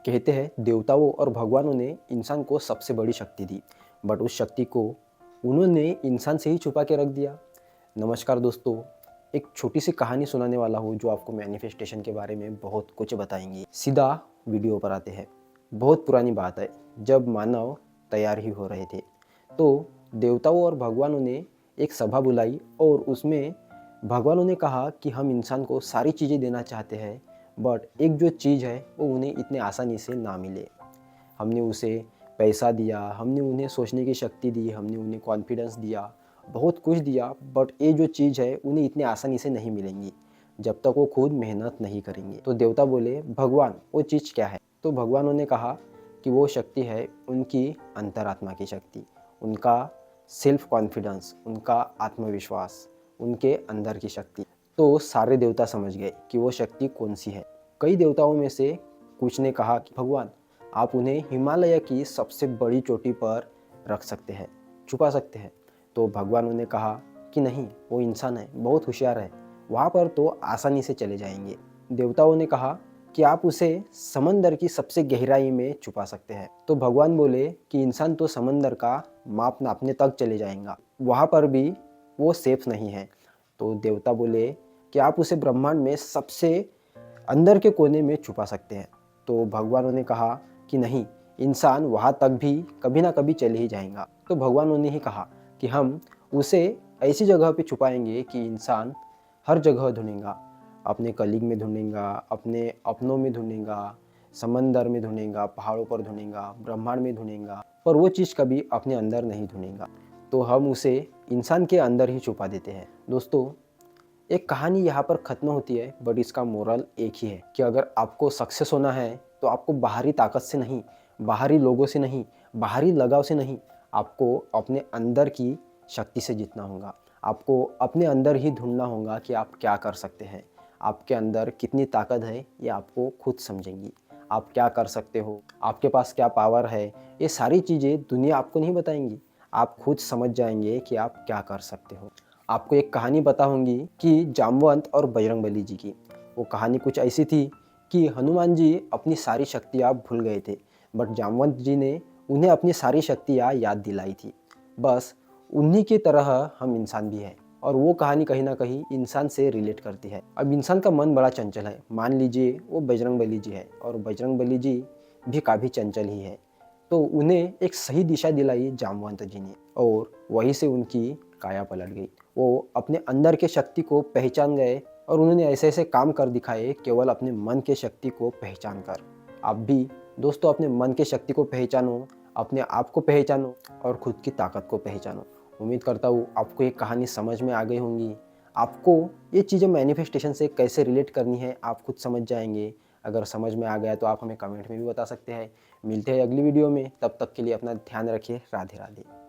कहते हैं देवताओं और भगवानों ने इंसान को सबसे बड़ी शक्ति दी, बट उस शक्ति को उन्होंने इंसान से ही छुपा के रख दिया। नमस्कार दोस्तों, एक छोटी सी कहानी सुनाने वाला हूँ जो आपको मैनिफेस्टेशन के बारे में बहुत कुछ बताएंगी। सीधा वीडियो पर आते हैं। बहुत पुरानी बात है, जब मानव तैयार ही हो रहे थे तो देवताओं और भगवानों ने एक सभा बुलाई और उसमें भगवानों ने कहा कि हम इंसान को सारी चीज़ें देना चाहते हैं, बट एक जो चीज़ है वो उन्हें इतने आसानी से ना मिले। हमने उसे पैसा दिया, हमने उन्हें सोचने की शक्ति दी, हमने उन्हें कॉन्फिडेंस दिया, बहुत कुछ दिया, बट ये जो चीज़ है उन्हें इतने आसानी से नहीं मिलेंगी जब तक वो खुद मेहनत नहीं करेंगे। तो देवता बोले, भगवान वो चीज़ क्या है? तो भगवानों ने कहा कि वो शक्ति है उनकी अंतरात्मा की शक्ति, उनका सेल्फ कॉन्फिडेंस, उनका आत्मविश्वास, उनके अंदर की शक्ति। तो सारे देवता समझ गए कि वो शक्ति कौन सी है। कई देवताओं में से कुछ ने कहा कि भगवान आप उन्हें हिमालय की सबसे बड़ी चोटी पर रख सकते हैं, छुपा सकते हैं। तो भगवानों ने कहा कि नहीं, वो इंसान है, बहुत होशियार है, वहाँ पर तो आसानी से चले जाएंगे। देवताओं ने कहा कि आप उसे समंदर की सबसे गहराई में छुपा सकते हैं। तो भगवान बोले कि इंसान तो समंदर का माप नापने तक चले जाएगा, वहाँ पर भी वो सेफ नहीं है। तो देवता बोले कि आप उसे ब्रह्मांड में सबसे अंदर के कोने में छुपा सकते हैं। तो भगवानों ने कहा कि नहीं, इंसान वहाँ तक भी कभी ना कभी चले ही जाएगा। तो भगवानों ने ही कहा कि हम उसे ऐसी जगह पे छुपाएंगे कि इंसान हर जगह ढूंढेगा, अपने कलीग में ढूंढेगा, अपने अपनों में ढूंढेगा, समंदर में ढूंढेगा, पहाड़ों पर ढूंढेगा, ब्रह्मांड में ढूंढेगा, पर वो चीज़ कभी अपने अंदर नहीं ढूंढेगा। तो हम उसे इंसान के अंदर ही छुपा देते हैं। दोस्तों, एक कहानी यहाँ पर ख़त्म होती है, बट इसका मोरल एक ही है कि अगर आपको सक्सेस होना है तो आपको बाहरी ताकत से नहीं, बाहरी लोगों से नहीं, बाहरी लगाव से नहीं, आपको अपने अंदर की शक्ति से जीतना होगा। आपको अपने अंदर ही ढूंढना होगा कि आप क्या कर सकते हैं, आपके अंदर कितनी ताकत है, ये आपको खुद समझेंगी। आप क्या कर सकते हो, आपके पास क्या पावर है, ये सारी चीज़ें दुनिया आपको नहीं बताएंगी, आप खुद समझ जाएंगे कि आप क्या कर सकते हो। आपको एक कहानी पता होगी कि जामवंत और बजरंगबली जी की। वो कहानी कुछ ऐसी थी कि हनुमान जी अपनी सारी शक्तियाँ भूल गए थे, बट जामवंत जी ने उन्हें अपनी सारी शक्तियाँ याद दिलाई थी। बस उन्हीं की तरह हम इंसान भी हैं, और वो कहानी कहीं ना कहीं इंसान से रिलेट करती है। अब इंसान का मन बड़ा चंचल है, मान लीजिए वो बजरंगबली जी है, और बजरंगबली जी भी काफ़ी चंचल ही है। तो उन्हें एक सही दिशा दिलाई जामवंत जी ने, और वहीं से उनकी काया पलट गई। वो अपने अंदर के शक्ति को पहचान गए और उन्होंने ऐसे ऐसे काम कर दिखाए केवल अपने मन के शक्ति को पहचान कर। आप भी दोस्तों अपने मन के शक्ति को पहचानो, अपने आप को पहचानो और खुद की ताकत को पहचानो। उम्मीद करता हूँ आपको ये कहानी समझ में आ गई होंगी। आपको ये चीज़ें मैनिफेस्टेशन से कैसे रिलेट करनी है आप खुद समझ जाएंगे। अगर समझ में आ गया तो आप हमें कमेंट में भी बता सकते हैं। मिलते हैं अगली वीडियो में, तब तक के लिए अपना ध्यान रखिए। राधे राधे।